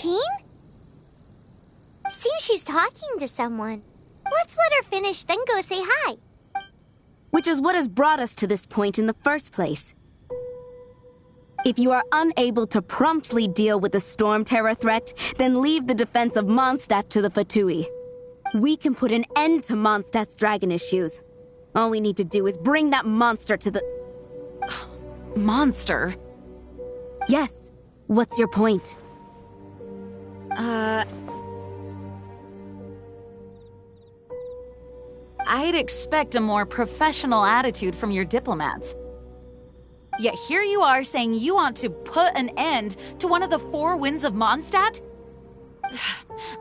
Jean? Seems she's talking to someone. Let's let her finish, then go say hi. Which is what has brought us to this point in the first place. If you are unable to promptly deal with the Storm Terror threat, then leave the defense of Mondstadt to the Fatui. We can put an end to Mondstadt's dragon issues. All we need to do is bring that monster to the... Monster? Yes. What's your point? I'd expect a more professional attitude from your diplomats. Yet here you are saying you want to put an end to one of the four winds of Mondstadt?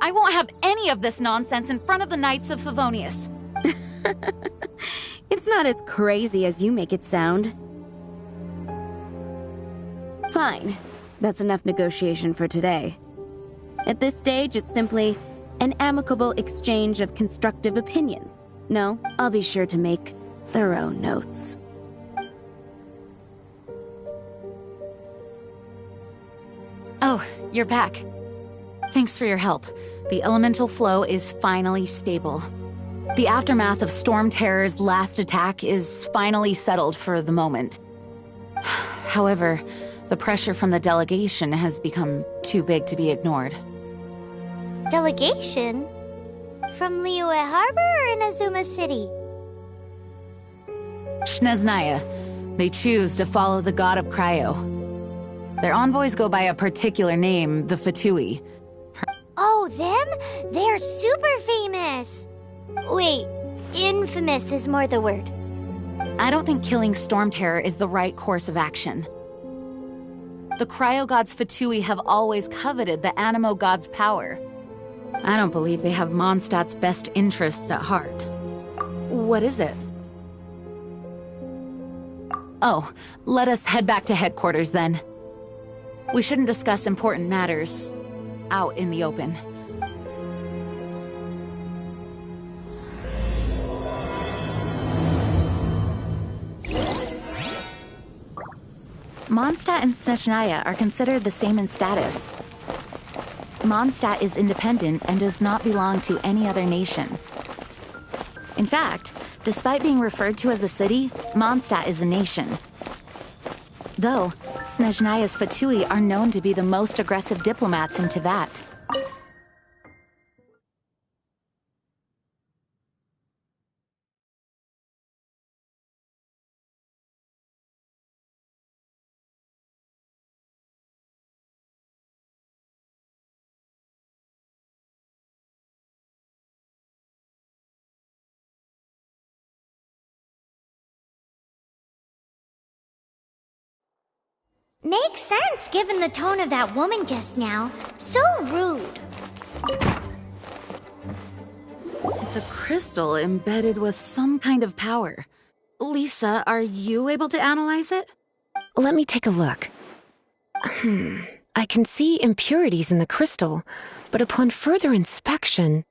I won't have any of this nonsense in front of the Knights of Favonius. It's not as crazy as you make it sound. Fine. That's enough negotiation for today. At this stage, it's simply an amicable exchange of constructive opinions. No, I'll be sure to make thorough notes. Oh, you're back. Thanks for your help. The elemental flow is finally stable. The aftermath of Storm Terror's last attack is finally settled for the moment. However, the pressure from the delegation has become too big to be ignored. Delegation? From Liyue Harbor or Inazuma City? Snezhnaya. They choose to follow the god of Cryo. Their envoys go by a particular name, the Fatui. Oh, them? They're super famous! Wait, infamous is more the word. I don't think killing Storm Terror is the right course of action. The Cryo God's Fatui have always coveted the Animo God's power. I don't believe they have Mondstadt's best interests at heart. What is it? Oh, let us head back to headquarters then. We shouldn't discuss important matters out in the open. Mondstadt and Snezhnaya are considered the same in status. Mondstadt is independent and does not belong to any other nation. In fact, despite being referred to as a city, Mondstadt is a nation. Though, Snezhnaya's Fatui are known to be the most aggressive diplomats in Teyvat. Makes sense given the tone of that woman just now. So rude. It's a crystal embedded with some kind of power. Lisa, are you able to analyze it? Let me take a look. I can see impurities in the crystal, but upon further inspection...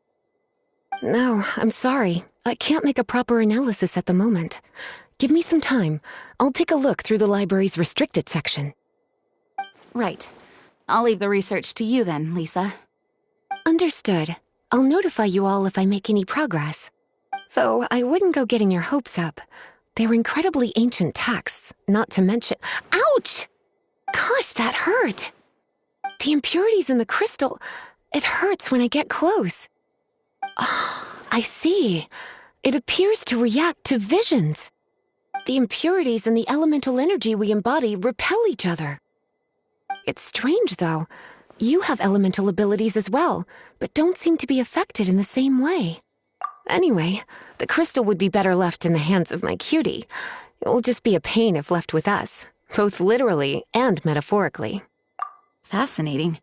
No, I'm sorry. I can't make a proper analysis at the moment. Give me some time. I'll take a look through the library's restricted section. Right. I'll leave the research to you then, Lisa. Understood. I'll notify you all if I make any progress. Though I wouldn't go getting your hopes up. They're incredibly ancient texts, not to mention— Ouch! Gosh, that hurt! The impurities in the crystal— it hurts when I get close. Oh, I see. It appears to react to visions. The impurities and the elemental energy we embody repel each other. It's strange, though. You have elemental abilities as well, but don't seem to be affected in the same way. Anyway, the crystal would be better left in the hands of my cutie. It will just be a pain if left with us, both literally and metaphorically. Fascinating.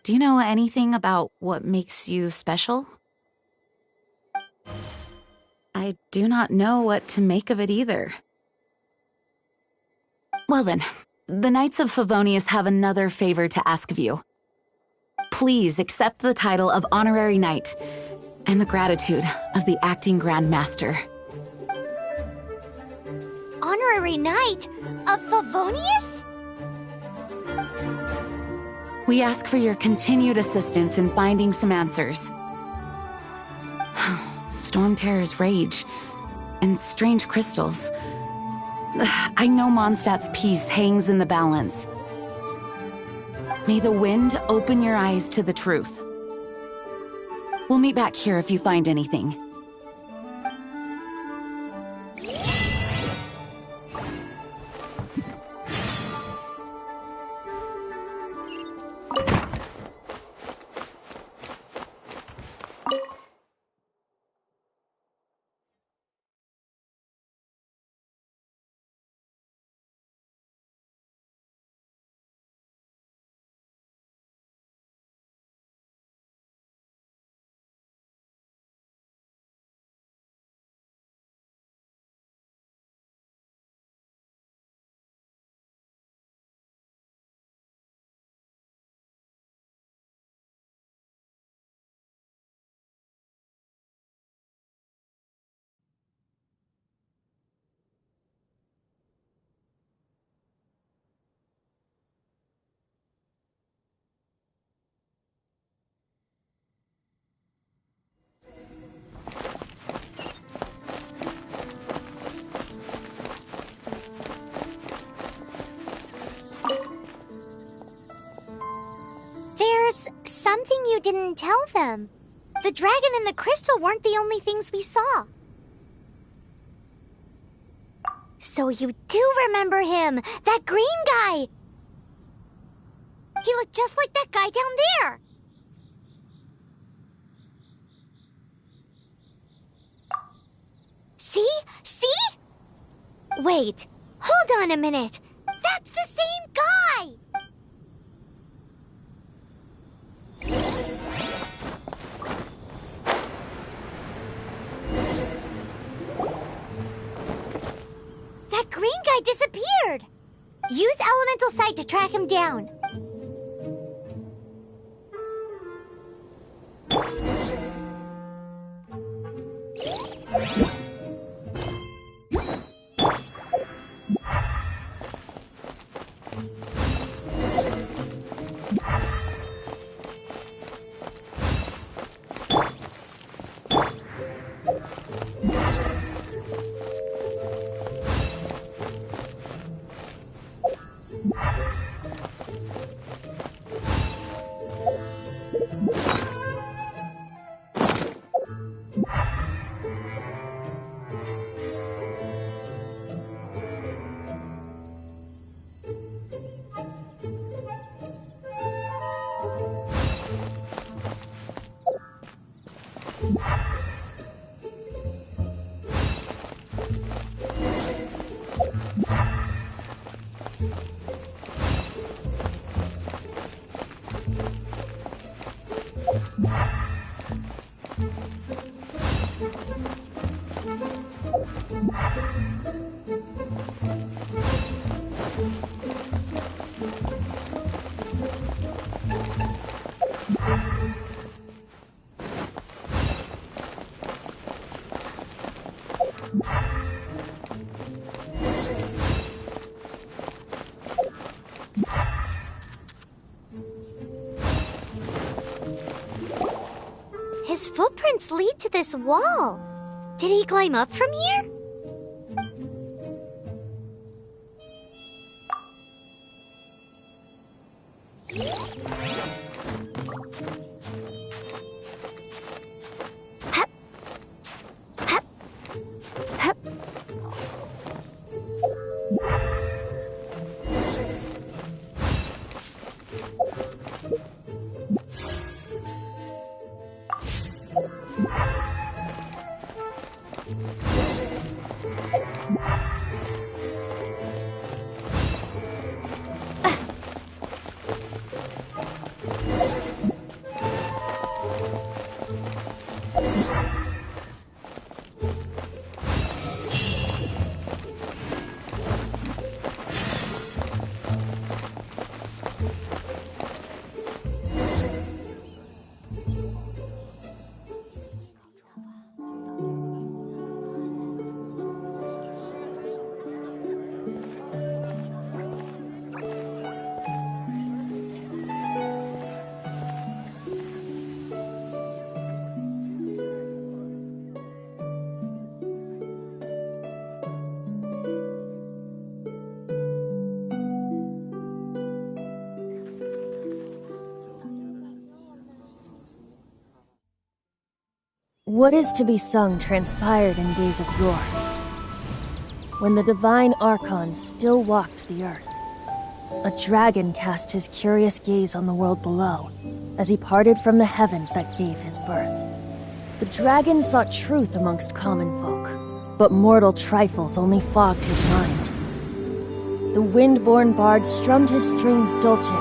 Do you know anything about what makes you special? I do not know what to make of it either. Well then, the Knights of Favonius have another favor to ask of you. Please accept the title of Honorary Knight and the gratitude of the Acting Grand Master. Honorary Knight of Favonius? We ask for your continued assistance in finding some answers. Storm Terror's rage, and strange crystals. I know Mondstadt's peace hangs in the balance. May the wind open your eyes to the truth. We'll meet back here if you find anything. There's something you didn't tell them. The dragon and the crystal weren't the only things we saw. So you do remember him, that green guy. He looked just like that guy down there. See? See? Wait, hold on a minute. That's the same guy! That green guy disappeared! Use Elemental Sight to track him down. His footprints lead to this wall. Did he climb up from here? Hup. Hup. Hup. What is to be sung transpired in days of yore, when the divine archons still walked the earth. A dragon cast his curious gaze on the world below, as he parted from the heavens that gave his birth. The dragon sought truth amongst common folk, but mortal trifles only fogged his mind. The wind-born bard strummed his strings dolce,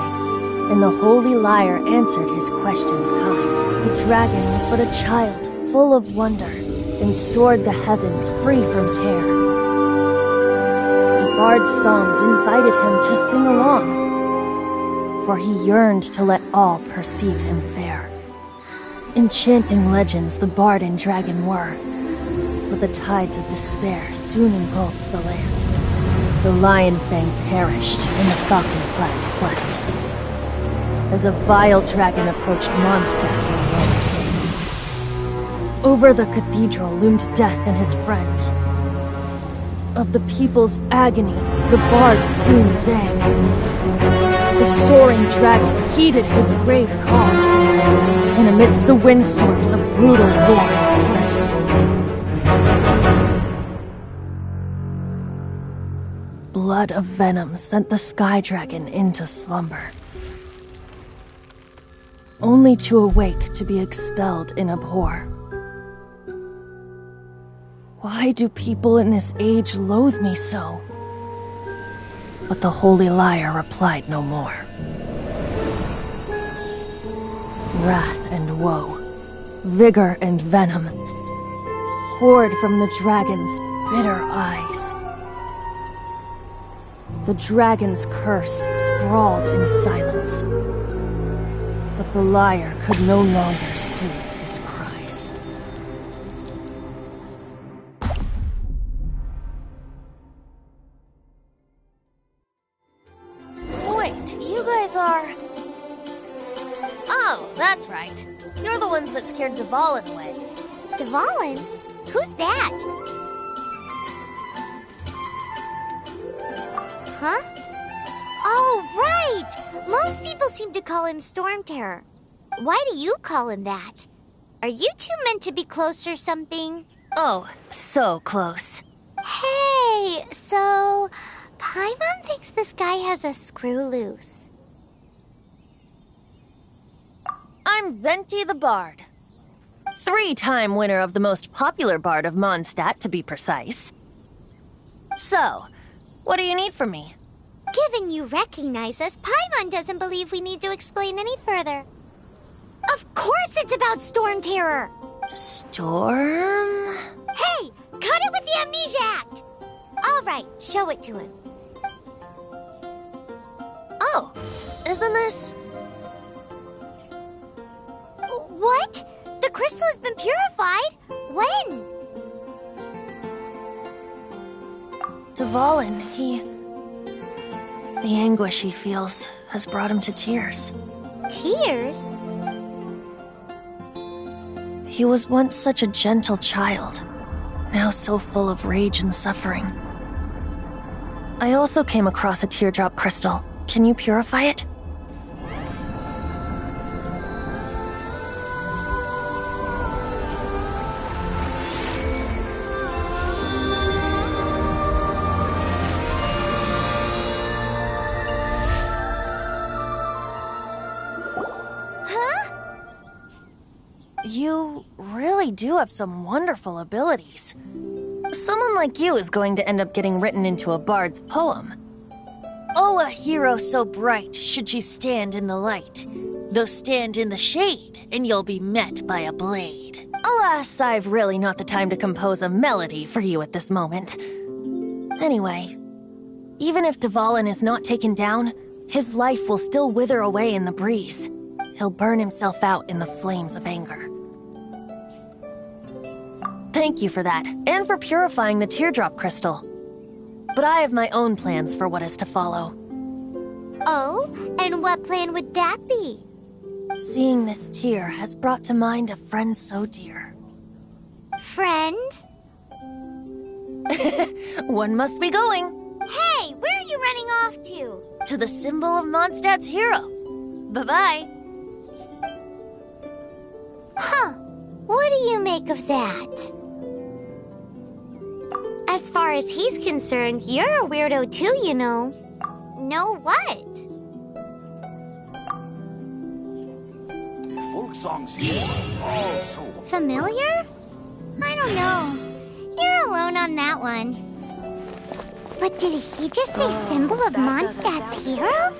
and the holy lyre answered his questions kind. The dragon was but a child, full of wonder, and soared the heavens free from care. The bard's songs invited him to sing along, for he yearned to let all perceive him fair. Enchanting legends the bard and dragon were, but the tides of despair soon engulfed the land. The lion fang perished, and the falcon flag slept, as a vile dragon approached Mondstadt in a lone stand. Over the cathedral loomed death and his friends. Of the people's agony, the bard soon sang. The soaring dragon heeded his grave calls, and amidst the windstorms a brutal war spread. Blood of venom sent the sky dragon into slumber, only to awake to be expelled in abhor. Why do people in this age loathe me so? But the holy lyre replied no more. Wrath and woe, vigor and venom, poured from the dragon's bitter eyes. The dragon's curse sprawled in silence, but the lyre could no longer soothe his cries. Wait, you guys are... Oh, that's right. You're the ones that scared Dvalin away. Dvalin? Who's that? Huh? Oh, right! Most people seem to call him Storm Terror. Why do you call him that? Are you two meant to be close or something? Oh, so close. Hey, so... Paimon thinks this guy has a screw loose. I'm Venti the Bard. 3-time winner of the most popular bard of Mondstadt, to be precise. So, what do you need from me? Given you recognize us, Paimon doesn't believe we need to explain any further. Of course it's about Storm Terror! Storm? Hey! Cut it with the Amnesia Act! Alright, show it to him. Oh, isn't this... What? The crystal has been purified? When? Dvalin, the anguish he feels has brought him to tears. Tears? He was once such a gentle child, now so full of rage and suffering. I also came across a teardrop crystal. Can you purify it? You really do have some wonderful abilities. Someone like you is going to end up getting written into a bard's poem. Oh, a hero so bright should she stand in the light. Though stand in the shade, and you'll be met by a blade. Alas, I've really not the time to compose a melody for you at this moment. Anyway, even if Dvalin is not taken down, his life will still wither away in the breeze. He'll burn himself out in the flames of anger. Thank you for that, and for purifying the teardrop crystal. But I have my own plans for what is to follow. Oh, and what plan would that be? Seeing this tear has brought to mind a friend so dear. Friend? One must be going. Hey, where are you running off to? To the symbol of Mondstadt's hero. Bye-bye. Huh. What do you make of that? As far as he's concerned, you're a weirdo too, you know. Know what? Folk songs here. Oh, so Familiar? I don't know. You're alone on that one. But did he just say symbol of Mondstadt's hero?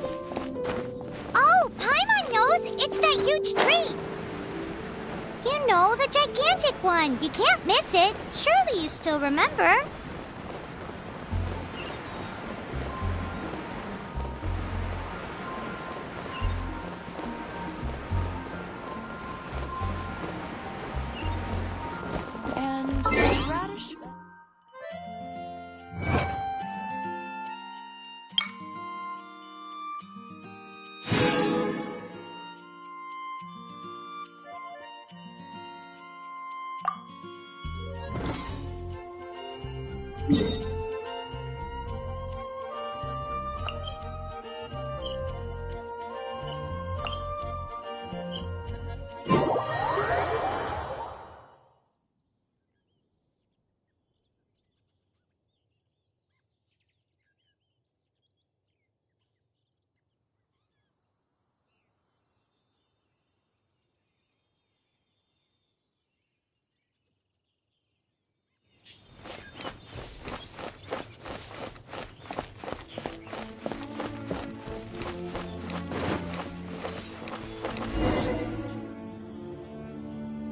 Oh, Paimon knows! It's that huge tree! You know, the gigantic one. You can't miss it. Surely you still remember. And radish.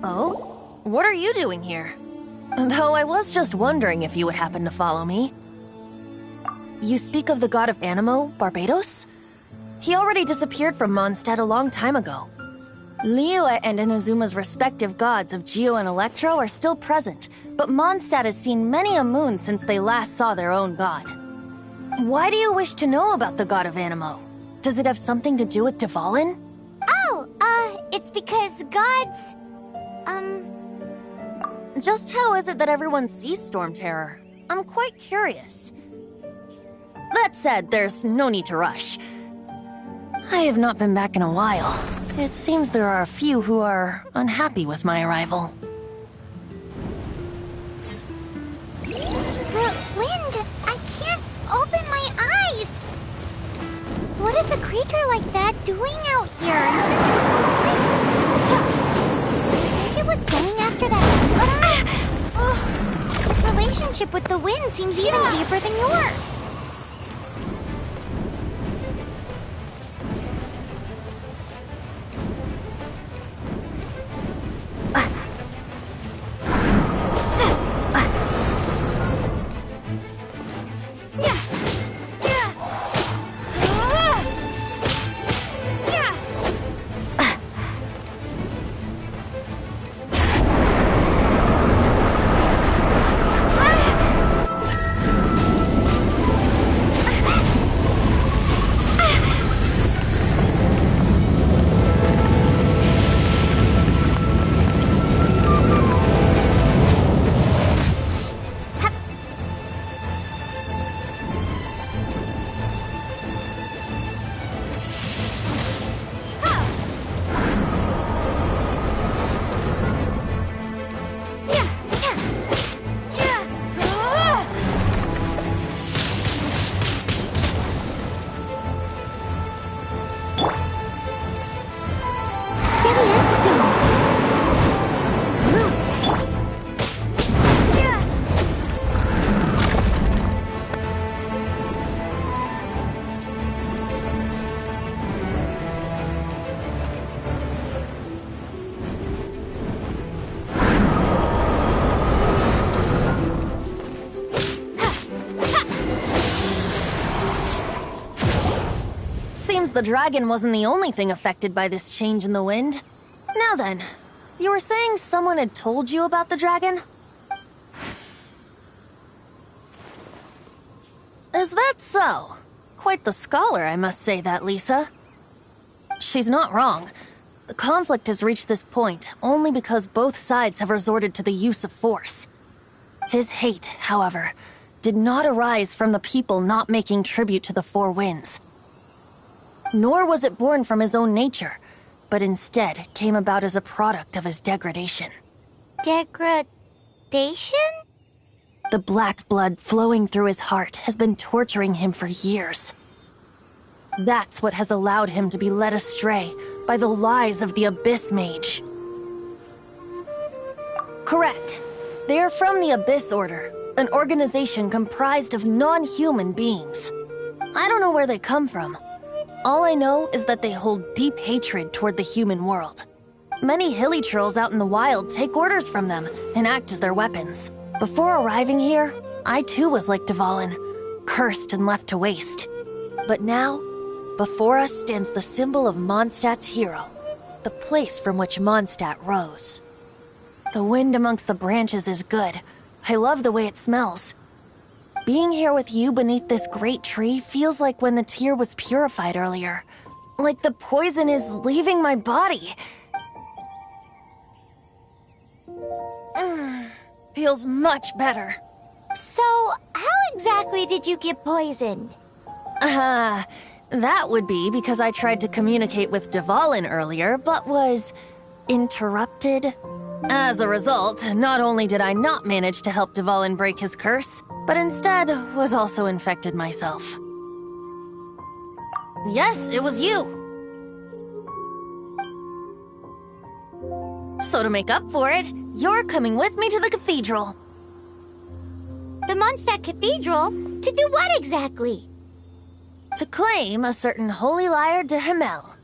Oh? What are you doing here? Though I was just wondering if you would happen to follow me. You speak of the god of Animo, Barbados? He already disappeared from Mondstadt a long time ago. Liyue and Inazuma's respective gods of Geo and Electro are still present, but Mondstadt has seen many a moon since they last saw their own god. Why do you wish to know about the god of Animo? Does it have something to do with Dvalin? Oh, it's because gods... Just how is it that everyone sees Storm Terror? I'm quite curious. That said, there's no need to rush. I have not been back in a while. It seems there are a few who are unhappy with my arrival. The wind! I can't open my eyes! What is a creature like that doing out here in such a cold place? If it was going after that its relationship with the wind seems even deeper than yours. The dragon wasn't the only thing affected by this change in the wind. Now then, you were saying someone had told you about the dragon? Is that so? Quite the scholar, I must say that, Lisa. She's not wrong. The conflict has reached this point only because both sides have resorted to the use of force. His hate, however, did not arise from the people not making tribute to the Four Winds. Nor was it born from his own nature, but instead came about as a product of his degradation. Degradation? The black blood flowing through his heart has been torturing him for years. That's what has allowed him to be led astray by the lies of the Abyss Mage. Correct. They are from the Abyss Order, an organization comprised of non-human beings. I don't know where they come from. All I know is that they hold deep hatred toward the human world. Many hilly trolls out in the wild take orders from them and act as their weapons. Before arriving here, I too was like Dvalin, cursed and left to waste. But now, before us stands the symbol of Mondstadt's hero, the place from which Mondstadt rose. The wind amongst the branches is good. I love the way it smells. Being here with you beneath this great tree feels like when the tear was purified earlier. Like the poison is leaving my body. Feels much better. So, how exactly did you get poisoned? That would be because I tried to communicate with Dvalin earlier, but was interrupted. As a result, not only did I not manage to help Dvalin break his curse, but instead was also infected myself. Yes, it was you. So to make up for it, you're coming with me to the cathedral. The Mondstadt Cathedral? To do what exactly? To claim a certain holy lyre de Himmel.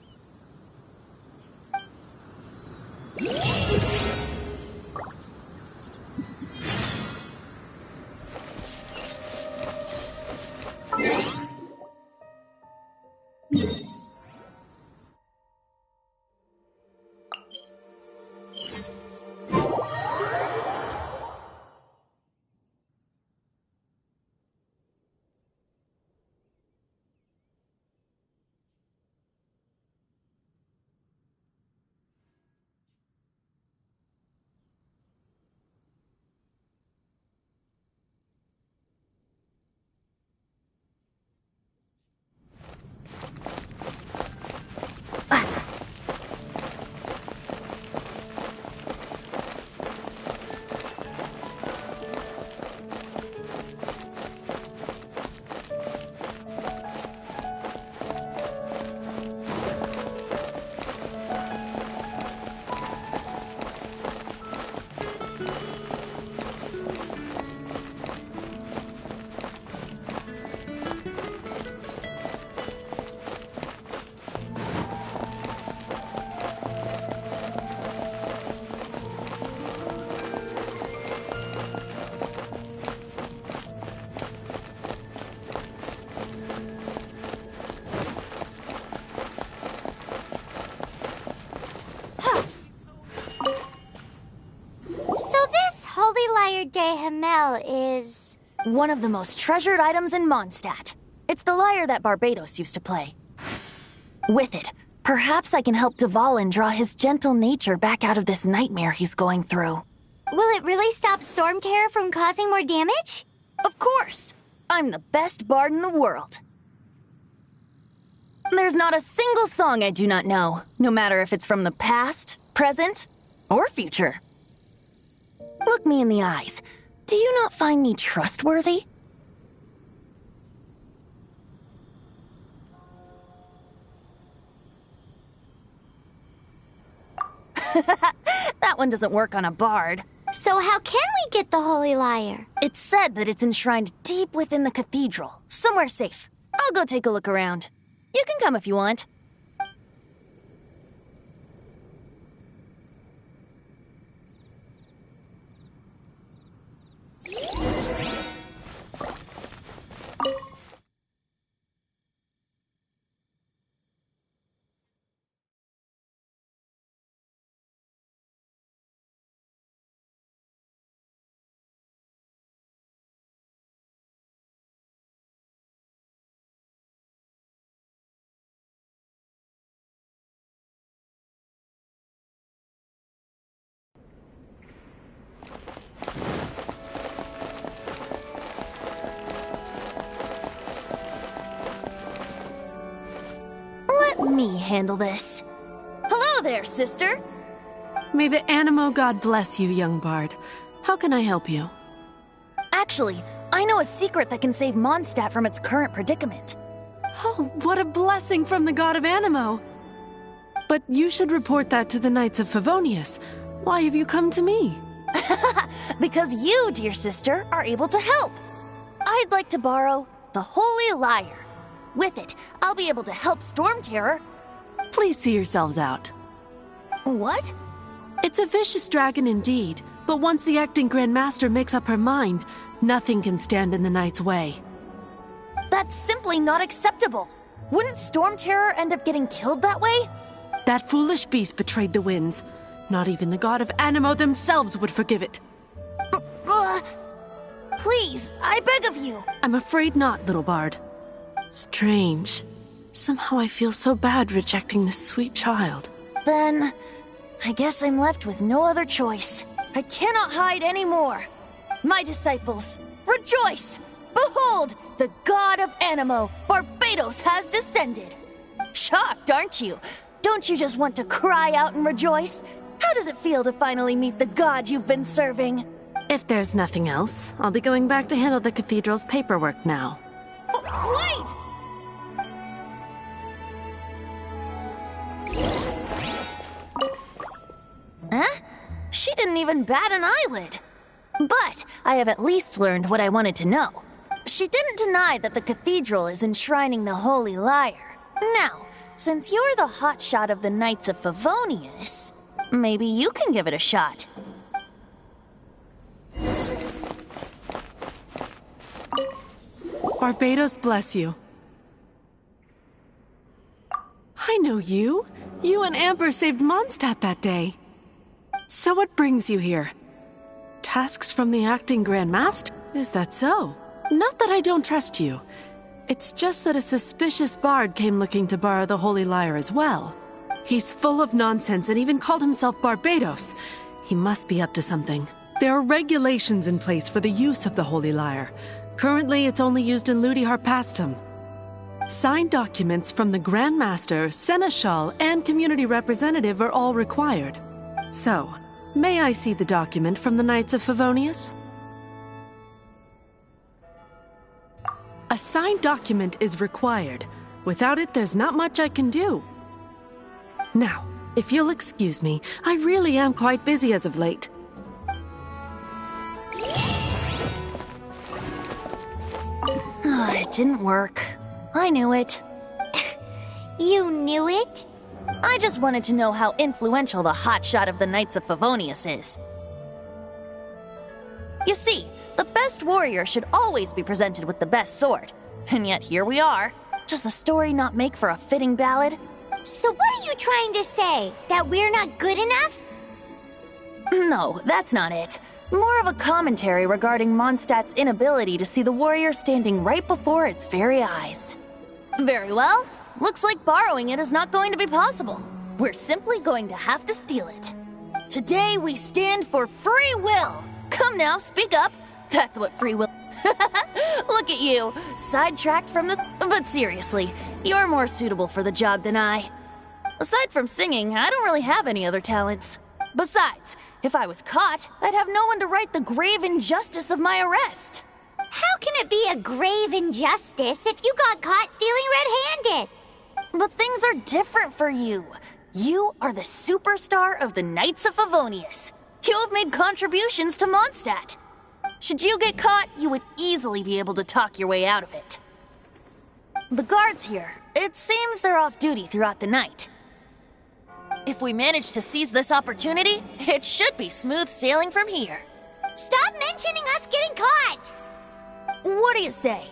De Himmel is... one of the most treasured items in Mondstadt. It's the lyre that Barbados used to play. With it, perhaps I can help Dvalin draw his gentle nature back out of this nightmare he's going through. Will it really stop Storm Terror from causing more damage? Of course! I'm the best bard in the world. There's not a single song I do not know, no matter if it's from the past, present, or future. Look me in the eyes. Do you not find me trustworthy? That one doesn't work on a bard. So how can we get the holy lyre? It's said that it's enshrined deep within the cathedral, somewhere safe. I'll go take a look around. You can come if you want. Let me handle this. Hello there, sister. May the Animo God bless you, young bard. How can I help you? Actually, I know a secret that can save Mondstadt from its current predicament. Oh, what a blessing from the god of Animo! But you should report that to the Knights of Favonius. Why have you come to me? Because you, dear sister, are able to help. I'd like to borrow the Holy Lyre. With it, I'll be able to help Storm Terror. Please see yourselves out. What? It's a vicious dragon indeed, but once the acting Grand Master makes up her mind, nothing can stand in the Knight's way. That's simply not acceptable. Wouldn't Storm Terror end up getting killed that way? That foolish beast betrayed the winds. Not even the god of Animo themselves would forgive it. Please, I beg of you. I'm afraid not, little bard. Strange. Somehow I feel so bad rejecting this sweet child. Then, I guess I'm left with no other choice. I cannot hide anymore. My disciples, rejoice! Behold, the god of Animo, Barbados, has descended. Shocked, aren't you? Don't you just want to cry out and rejoice? How does it feel to finally meet the god you've been serving? If there's nothing else, I'll be going back to handle the cathedral's paperwork now. Wait! Huh? She didn't even bat an eyelid. But I have at least learned what I wanted to know. She didn't deny that the cathedral is enshrining the Holy Lyre. Now, since you're the hotshot of the Knights of Favonius, maybe you can give it a shot. Barbados bless you. I know you. You and Amber saved Mondstadt that day. So what brings you here? Tasks from the acting Grand Master? Is that so? Not that I don't trust you. It's just that a suspicious bard came looking to borrow the Holy Lyre as well. He's full of nonsense and even called himself Barbados. He must be up to something. There are regulations in place for the use of the Holy Lyre. Currently, it's only used in Ludi Harpastum. Signed documents from the Grand Master, Seneschal, and Community Representative are all required. So, may I see the document from the Knights of Favonius? A signed document is required. Without it, there's not much I can do. Now, if you'll excuse me, I really am quite busy as of late. It didn't work. I knew it. You knew it? I just wanted to know how influential the hotshot of the Knights of Favonius is. You see, the best warrior should always be presented with the best sword. And yet here we are. Does the story not make for a fitting ballad? So what are you trying to say? That we're not good enough? No, that's not it. More of a commentary regarding Mondstadt's inability to see the warrior standing right before its very eyes. Very well. Looks like borrowing it is not going to be possible. We're simply going to have to steal it. Today we stand for free will. Come now, speak up. That's what free will... Look at you, sidetracked from the... But seriously, you're more suitable for the job than I. Aside from singing, I don't really have any other talents. Besides, if I was caught, I'd have no one to right the grave injustice of my arrest. How can it be a grave injustice if you got caught stealing red-handed? But things are different for you. You are the superstar of the Knights of Favonius. You have made contributions to Mondstadt. Should you get caught, you would easily be able to talk your way out of it. The guards here, it seems they're off duty throughout the night. If we manage to seize this opportunity, it should be smooth sailing from here. Stop mentioning us getting caught! What do you say?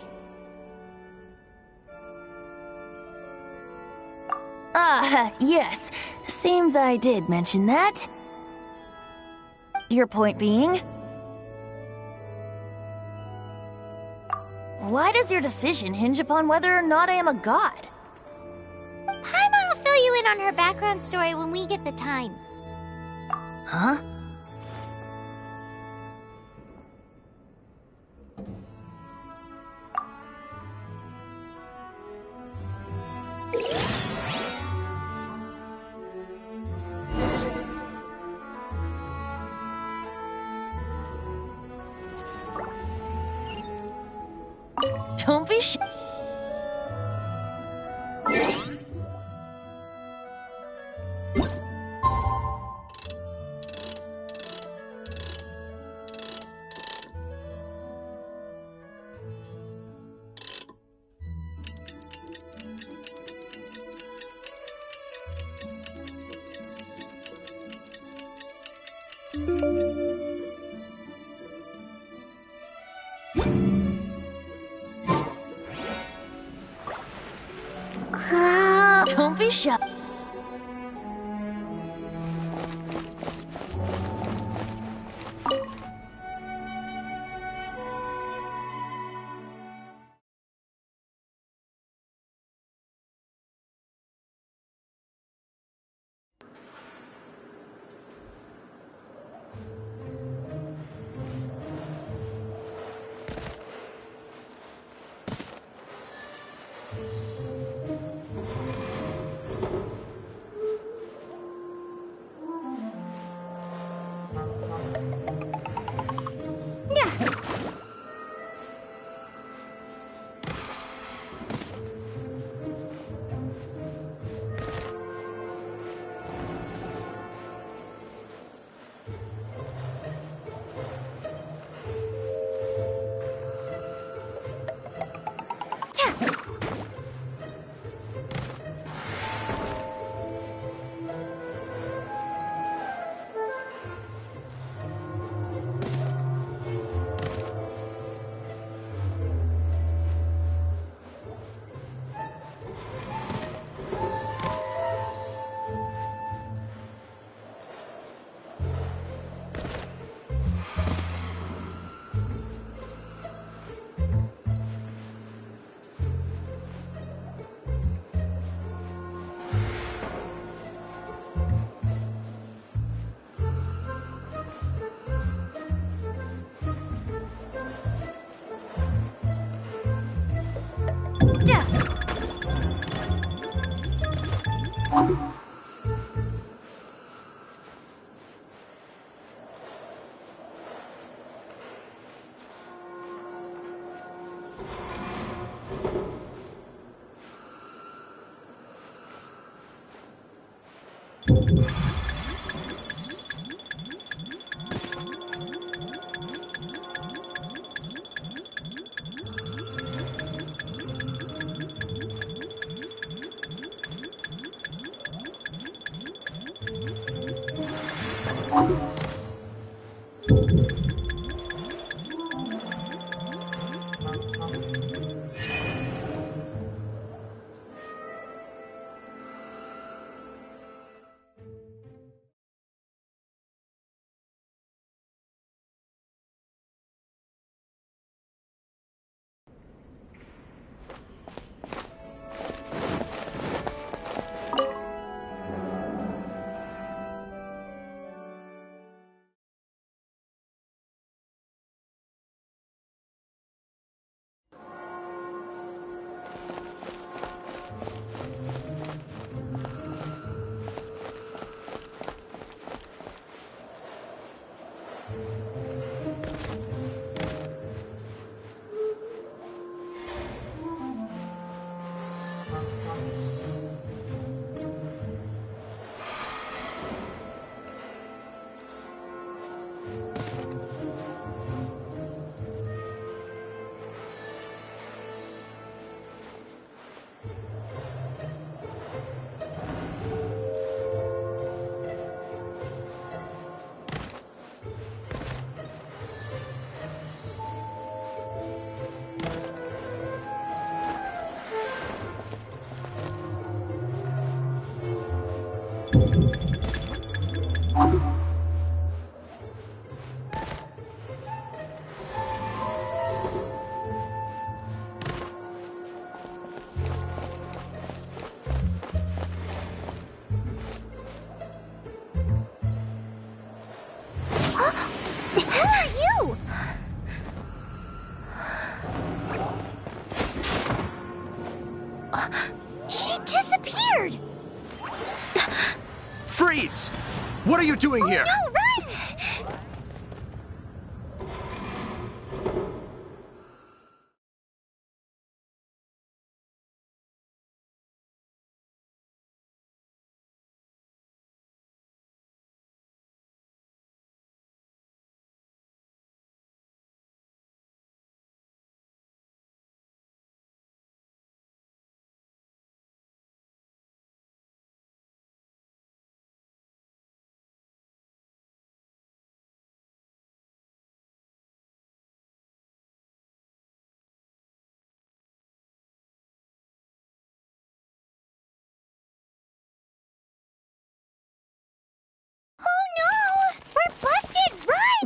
Yes. Seems I did mention that. Your point being? Why does your decision hinge upon whether or not I am a god? Paimon will fill you in on her background story when we get the time. Huh? Don't be sh- Don't be shy. Freeze! What are you doing here? No,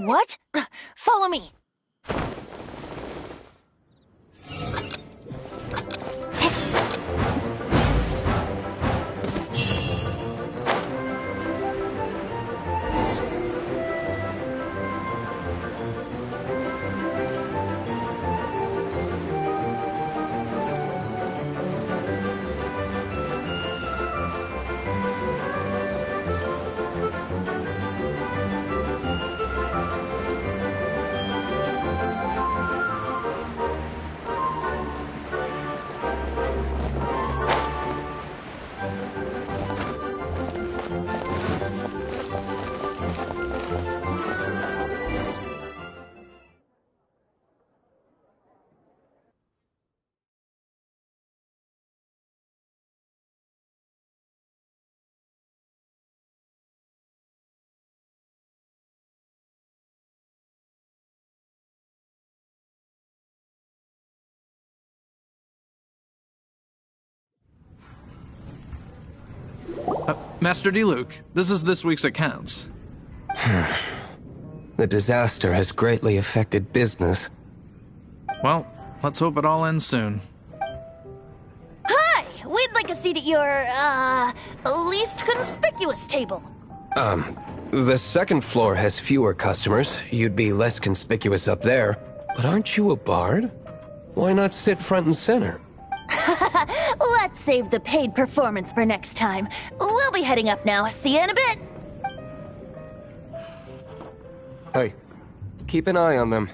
What? Follow me. Master Diluc, this is this week's accounts. The disaster has greatly affected business. Well, let's hope it all ends soon. Hi! We'd like a seat at your, least conspicuous table. The second floor has fewer customers. You'd be less conspicuous up there. But aren't you a bard? Why not sit front and center? Let's save the paid performance for next time. We'll be heading up now. See you in a bit. Hey, keep an eye on them.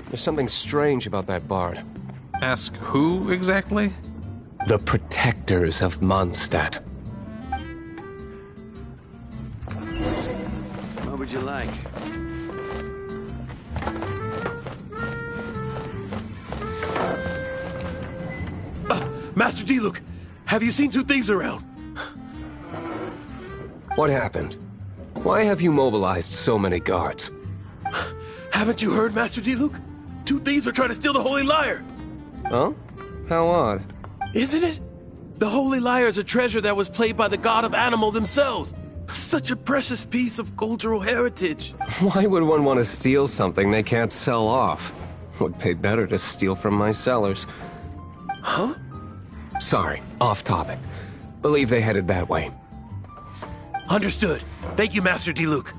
There's something strange about that bard. Ask who exactly? The protectors of Mondstadt. What would you like? Master Diluc, have you seen two thieves around? What happened? Why have you mobilized so many guards? Haven't you heard, Master Diluc? Two thieves are trying to steal the Holy Lyre. Oh? How odd. Isn't it? The Holy Lyre is a treasure that was played by the god of animal themselves. Such a precious piece of cultural heritage. Why would one want to steal something they can't sell off? Would pay better to steal from my sellers. Huh? Sorry, off topic. Believe they headed that way. Understood. Thank you, Master Diluc.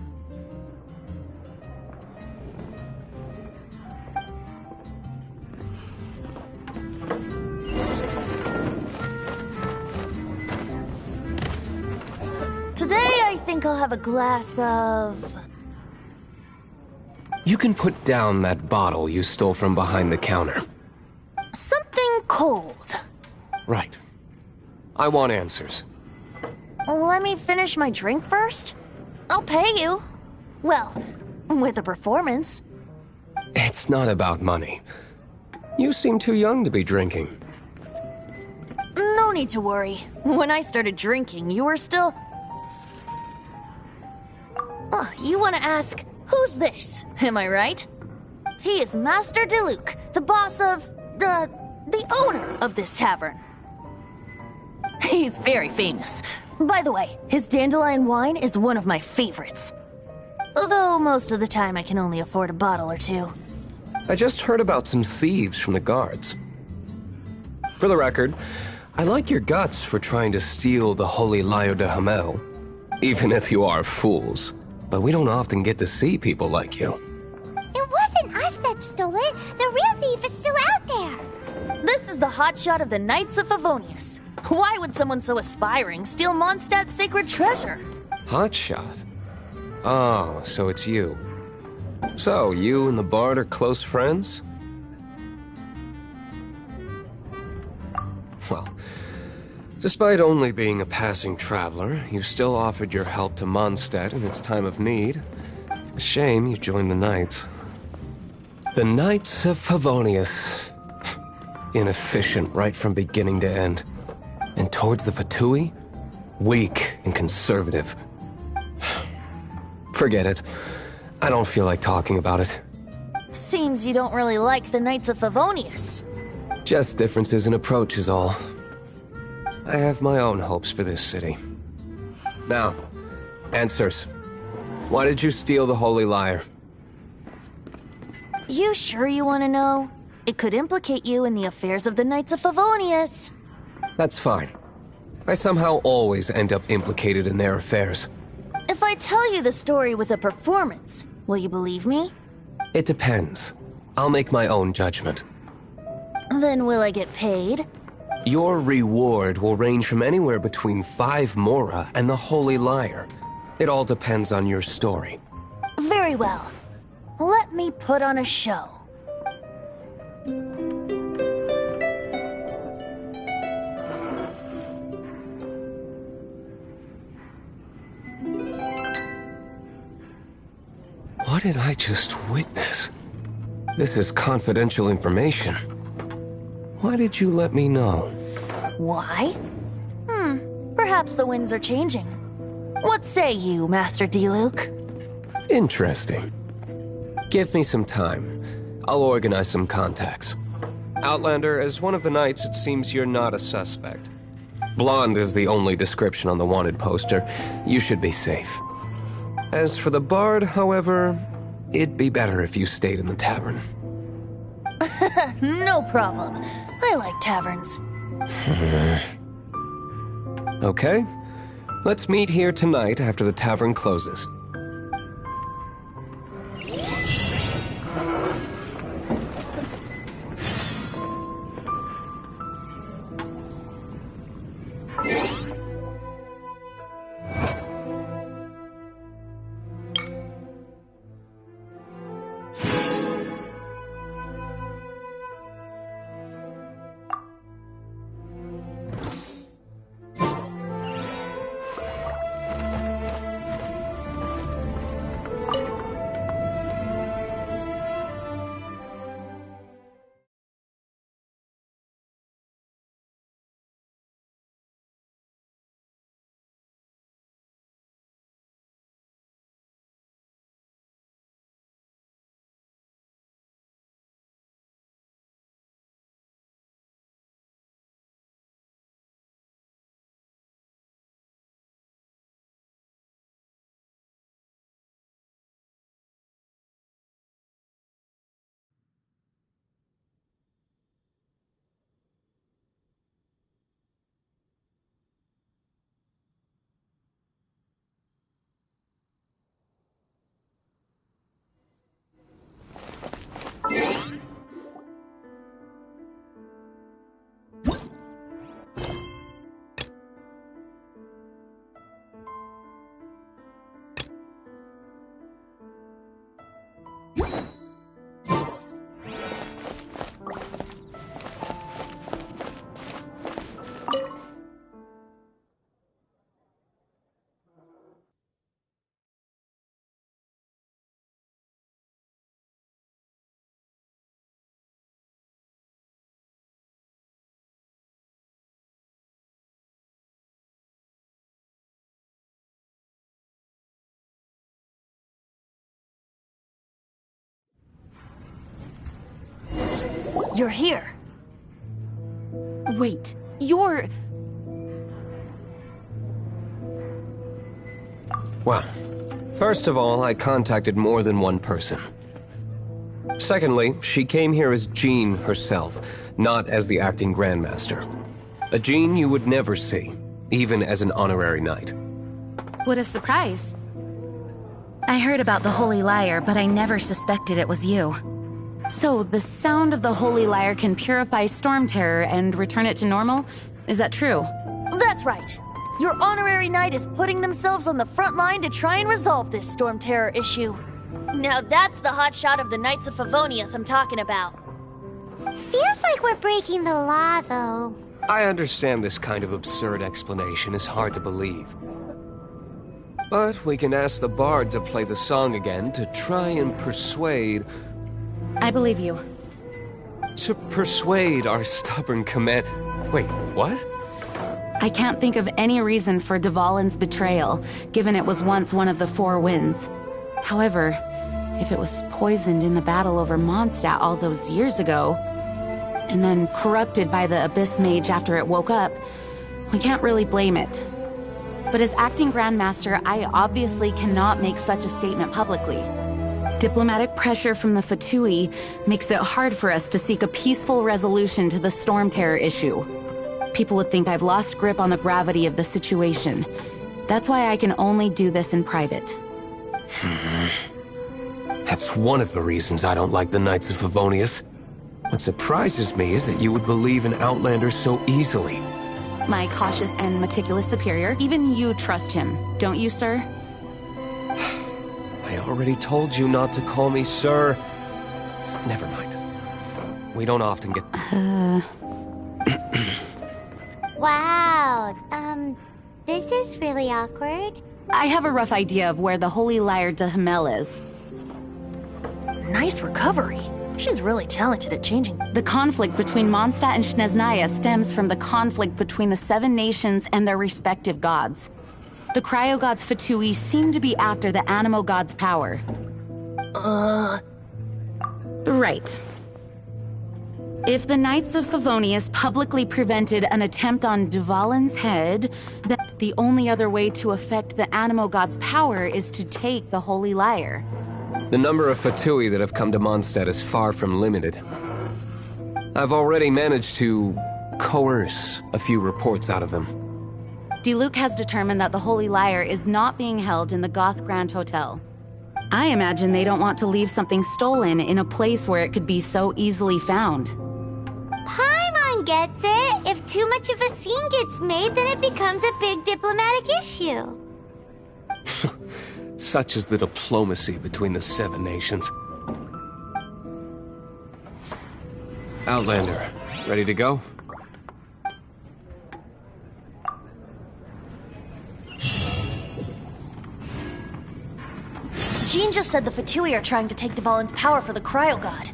Today, I think I'll have a glass of... You can put down that bottle you stole from behind the counter. something cold. Right. I want answers. Let me finish my drink first. I'll pay you. Well, with a performance. It's not about money. You seem too young to be drinking. No need to worry. When I started drinking, you were still... Oh, you want to ask, who's this? Am I right? He is Master Diluc, the boss of... the owner of this tavern. He's very famous. By the way, his dandelion wine is one of my favorites. Although most of the time I can only afford a bottle or two. I just heard about some thieves from the guards. For the record, I like your guts for trying to steal the Holy Lyre de Hamel. Even if you are fools. But we don't often get to see people like you. It wasn't us that stole it. The real thief is still out there. This is the hotshot of the Knights of Favonius. Why would someone so aspiring steal Mondstadt's sacred treasure? Hotshot? Oh, so it's you. So, you and the bard are close friends? Well, despite only being a passing traveler, you still offered your help to Mondstadt in its time of need. A shame you joined the Knights. The Knights of Favonius. Inefficient right from beginning to end. And towards the Fatui, weak and conservative. Forget it. I don't feel like talking about it. Seems you don't really like the Knights of Favonius. Just differences in approach is all. I have my own hopes for this city. Now, answers. Why did you steal the Holy Lyre? You sure you want to know? It could implicate you in the affairs of the Knights of Favonius. That's fine. I somehow always end up implicated in their affairs. If I tell you the story with a performance, will you believe me? It depends. I'll make my own judgment. Then will I get paid? Your reward will range from anywhere between 5 Mora and the Holy Liar. It all depends on your story. Very well. Let me put on a show. What did I just witness? This is confidential information. Why did you let me know? Why? Perhaps the winds are changing. What say you, Master Diluc? Interesting. Give me some time. I'll organize some contacts. Outlander, as one of the knights, it seems you're not a suspect. Blonde is the only description on the wanted poster. You should be safe. As for the bard, however, it'd be better if you stayed in the tavern. No problem. I like taverns. Okay. Let's meet here tonight after the tavern closes. You're here. Wait, you're... Well, first of all, I contacted more than one person. Secondly, she came here as Jean herself, not as the acting Grandmaster. A Jean you would never see, even as an honorary knight. What a surprise. I heard about the Holy Liar, but I never suspected it was you. So, the sound of the Holy Liar can purify Storm Terror and return it to normal? Is that true? That's right. Your honorary knight is putting themselves on the front line to try and resolve this Storm Terror issue. Now that's the hotshot of the Knights of Favonius I'm talking about. Feels like we're breaking the law, though. I understand this kind of absurd explanation is hard to believe. But we can ask the bard to play the song again to try and persuade... I believe you. To persuade our stubborn command... Wait, what? I can't think of any reason for Dvalin's betrayal, given it was once one of the Four Winds. However, if it was poisoned in the battle over Mondstadt all those years ago, and then corrupted by the Abyss Mage after it woke up, we can't really blame it. But as acting Grandmaster, I obviously cannot make such a statement publicly. Diplomatic pressure from the Fatui makes it hard for us to seek a peaceful resolution to the storm terror issue. People would think I've lost grip on the gravity of the situation. That's why I can only do this in private. That's one of the reasons I don't like the Knights of Favonius. What surprises me is that you would believe in Outlanders so easily. My cautious and meticulous superior, even you trust him, don't you, sir? I already told you not to call me sir. Never mind. We don't often get... Wow, this is really awkward. I have a rough idea of where the Holy Lyre de Himmel is. Nice recovery. She's really talented at changing. The conflict between Mondstadt and Snezhnaya stems from the conflict between the 7 nations and their respective gods. The cryo-gods Fatui seem to be after the Animo god's power. Right. If the Knights of Favonius publicly prevented an attempt on Dvalin's head, then the only other way to affect the Animo god's power is to take the Holy Lyre. The number of Fatui that have come to Mondstadt is far from limited. I've already managed to coerce a few reports out of them. Diluc has determined that the Holy Lyre is not being held in the Goth Grand Hotel. I imagine they don't want to leave something stolen in a place where it could be so easily found. Paimon gets it. If too much of a scene gets made, then it becomes a big diplomatic issue. Such is the diplomacy between the 7 nations. Outlander, ready to go? Jean just said the Fatui are trying to take Dvalin's power for the Cryo God.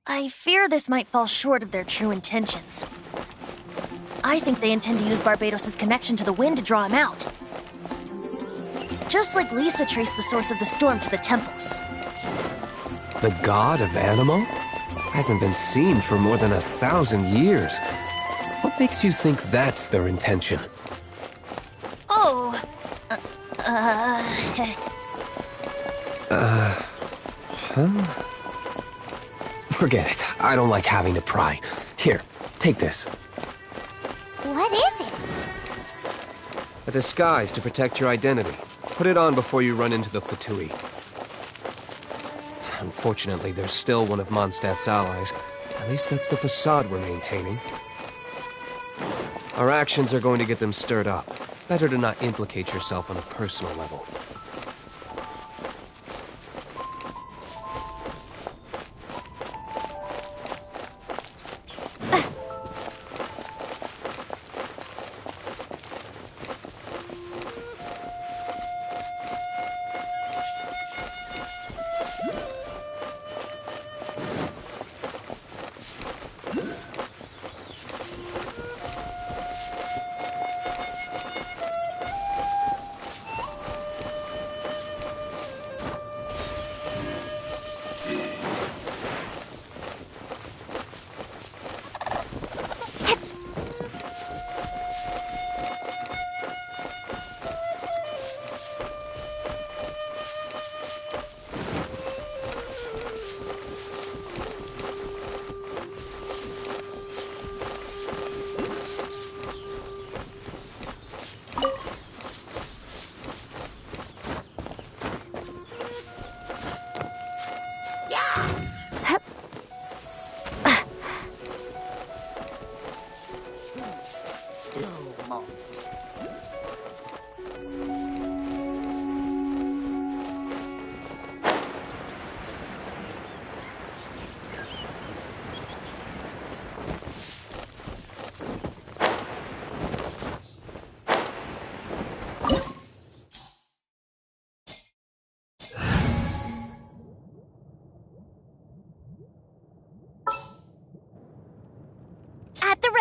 I fear this might fall short of their true intentions. I think they intend to use Barbados' connection to the wind to draw him out. Just like Lisa traced the source of the storm to the temples. The god of Animo? Hasn't been seen for more than 1,000 years. What makes you think that's their intention? Oh, Forget it. I don't like having to pry. Here, take this. What is it? A disguise to protect your identity. Put it on before you run into the Fatui. Unfortunately, there's still one of Mondstadt's allies. At least that's the facade we're maintaining. Our actions are going to get them stirred up. Better to not implicate yourself on a personal level.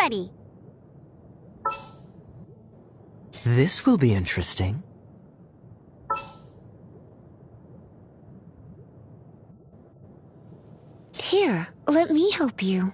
already. This will be interesting. Here, let me help you.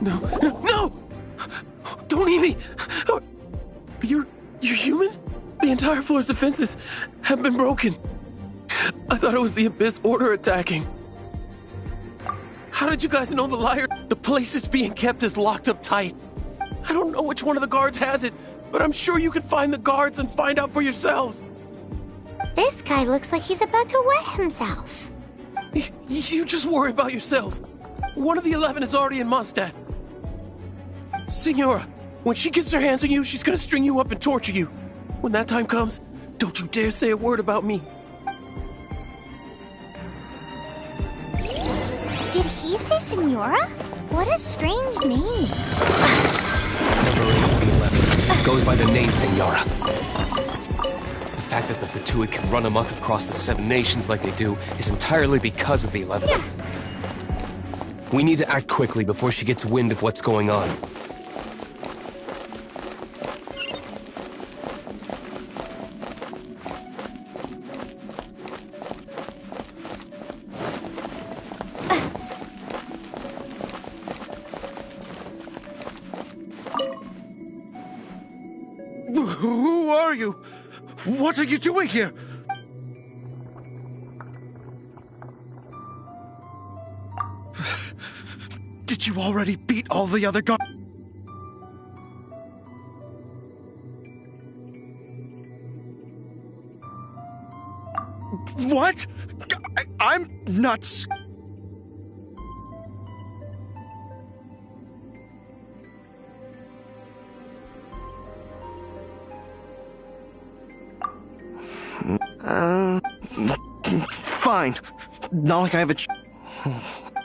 No, no, no! Don't eat me! You're human? The entire floor's defenses have been broken. I thought it was the Abyss Order attacking. How did you guys know the liar? The place it's being kept is locked up tight. I don't know which one of the guards has it, but I'm sure you can find the guards and find out for yourselves. This guy looks like he's about to wet himself. You just worry about yourselves. One of the 11 is already in Mondstadt. Signora, when she gets her hands on you, she's gonna string you up and torture you. When that time comes, don't you dare say a word about me. Did he say Senora? What a strange name. Number 8 of the 11 goes by the name Senora. The fact that the Fatuid can run amok across the 7 nations like they do is entirely because of the 11. Yeah. We need to act quickly before she gets wind of what's going on. Who are you? What are you doing here? Did you already beat all the other guards? What? I'm not... Fine. Not like I have a...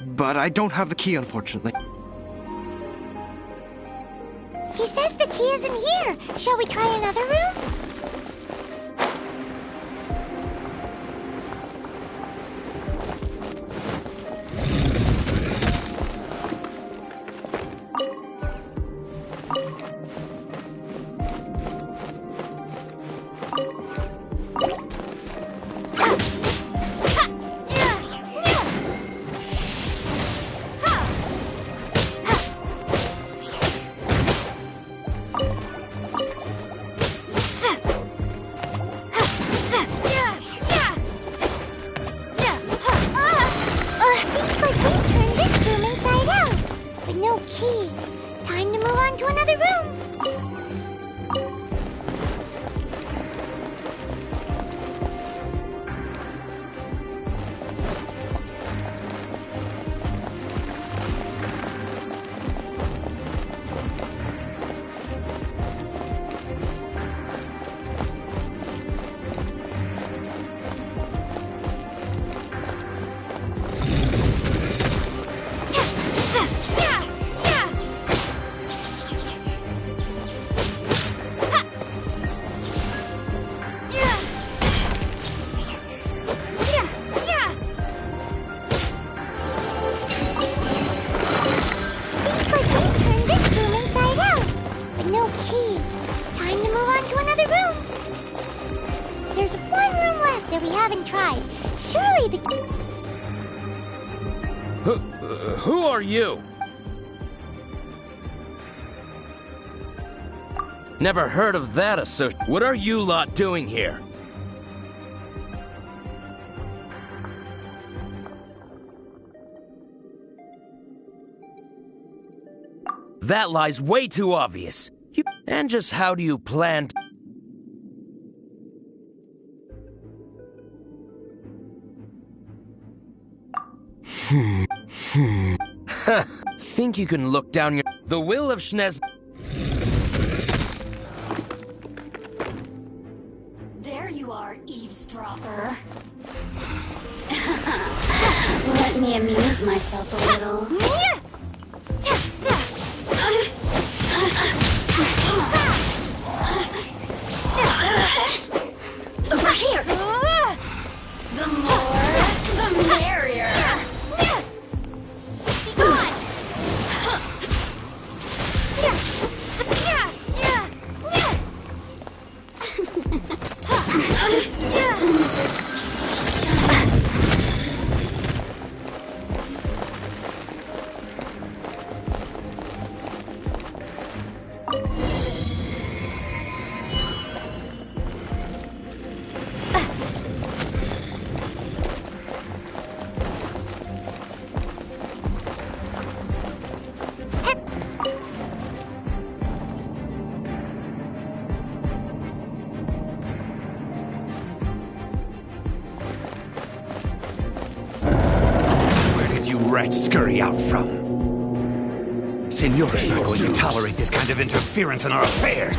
But I don't have the key, unfortunately. He says the key isn't here. Shall we try another room? that we haven't tried. Surely the... Who are you? Never heard of that associate. What are you lot doing here? That lie's way too obvious. And just how do you plan to... Think you can look down your... The will of Schnez... There you are, eavesdropper. Let me amuse myself a little. Over here! The more, the merrier! Be gone! You rats scurry out from? Senora's not going to tolerate this kind of interference in our affairs.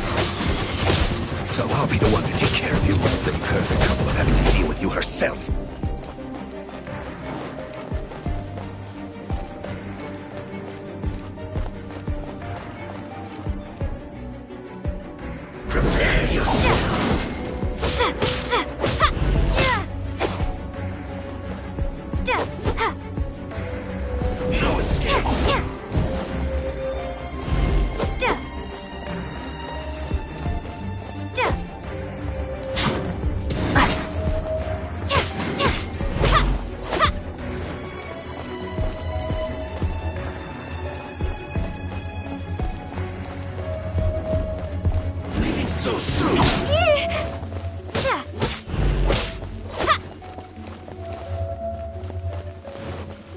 So I'll be the one to take care of you. Save her the trouble of having to deal with you herself. Prepare yourself. No escape. Leaving so soon.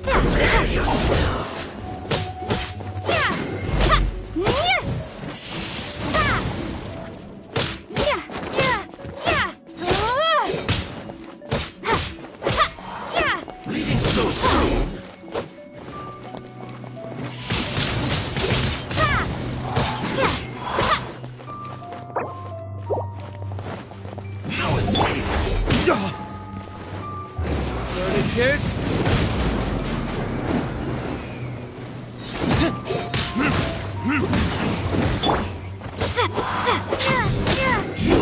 Prepare yourself. Leaving so soon. No escape. Burning kiss. You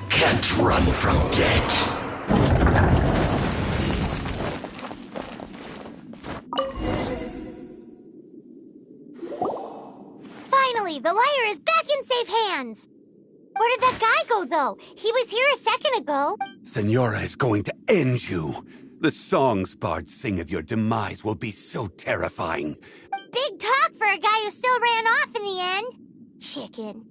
can't run from death. Finally, the lyre is back in safe hands. Where did that guy go, though? He was here a second ago. Senora is going to end you. The songs bards sing of your demise will be so terrifying. Big talk for a guy who still ran off in the end. Chicken.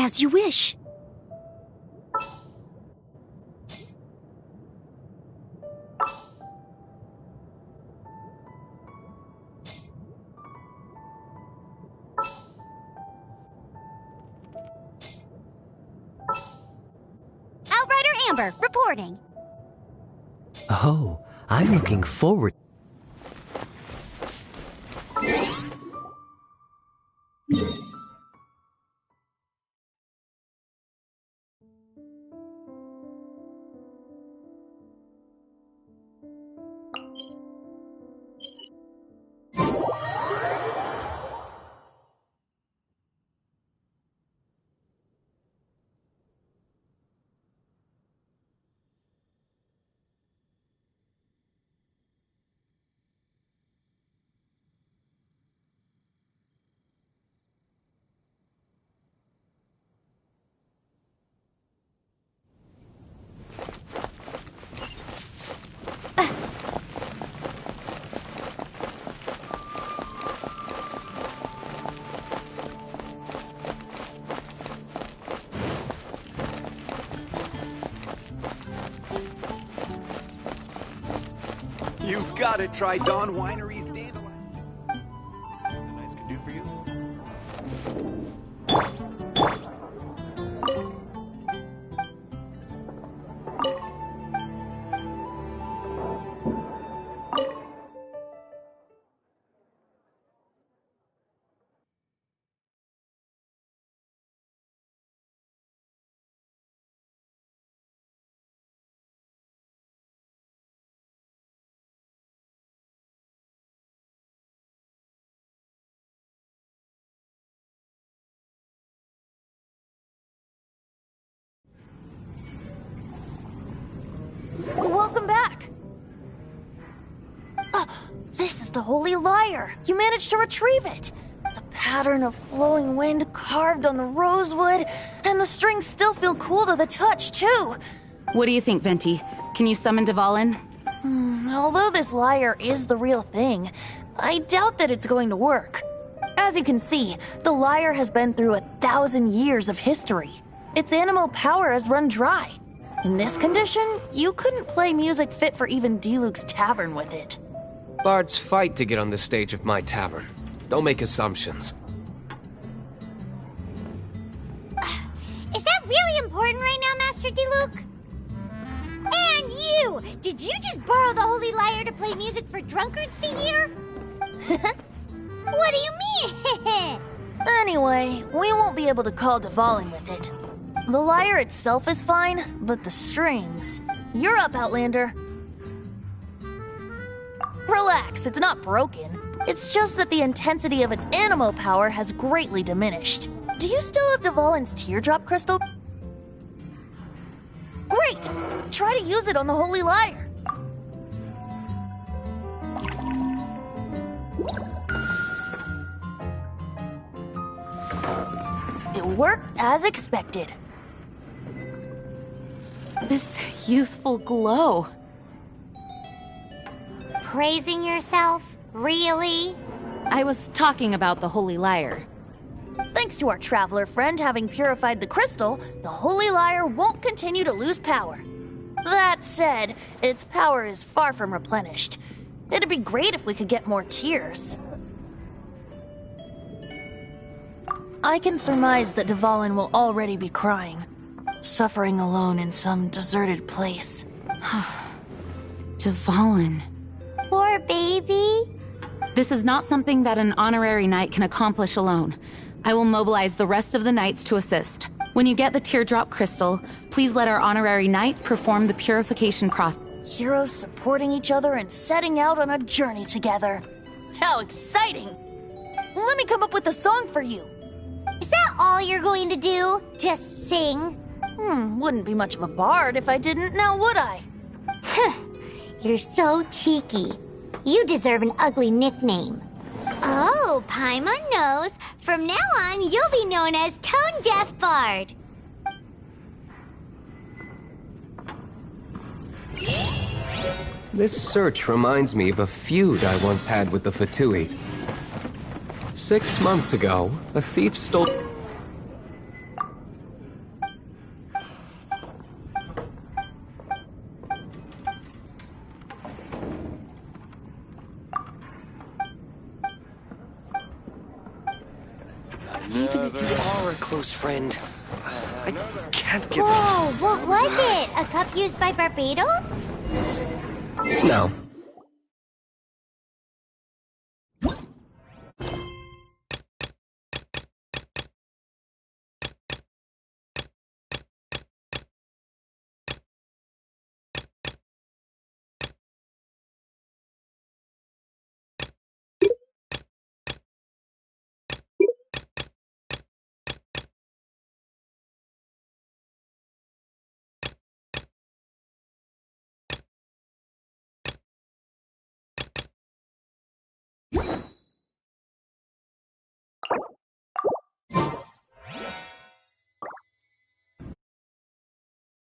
As you wish. Outrider Amber, reporting. Oh, I'm looking forward. You gotta try Dawn Winery's dandelion. The nights can do for you. Welcome back! This is the Holy Lyre! You managed to retrieve it! The pattern of flowing wind carved on the rosewood, and the strings still feel cool to the touch, too! What do you think, Venti? Can you summon Dvalin? Although this lyre is the real thing, I doubt that it's going to work. As you can see, the lyre has been through 1,000 years of history. Its animal power has run dry. In this condition, you couldn't play music fit for even Diluc's tavern with it. Bards fight to get on the stage of my tavern. Don't make assumptions. Is that really important right now, Master Diluc? And you! Did you just borrow the Holy Lyre to play music for drunkards to hear? What do you mean? Anyway, we won't be able to call Dvalin with it. The lyre itself is fine, but the strings... You're up, Outlander. Relax, it's not broken. It's just that the intensity of its animo power has greatly diminished. Do you still have Dvalin's teardrop crystal? Great! Try to use it on the Holy Lyre. It worked as expected. This youthful glow. Praising yourself? Really? I was talking about the Holy Lyre. Thanks to our traveler friend having purified the crystal, the Holy Lyre won't continue to lose power. That said, its power is far from replenished. It'd be great if we could get more tears. I can surmise that Dvalin will already be crying, suffering alone in some deserted place. Dvalin. Poor baby. This is not something that an honorary knight can accomplish alone. I will mobilize the rest of the knights to assist. When you get the teardrop crystal, please let our honorary knight perform the purification process. Heroes supporting each other and setting out on a journey together. How exciting! Let me come up with a song for you. Is that all you're going to do? Just sing? Wouldn't be much of a bard if I didn't, now would I? You're so cheeky. You deserve an ugly nickname. Oh, Paimon knows. From now on, you'll be known as Tone Deaf Bard. This search reminds me of a feud I once had with the Fatui. 6 months ago, a thief stole... Even if you are a close friend, I can't give Whoa, what was it? A cup used by Barbados? No,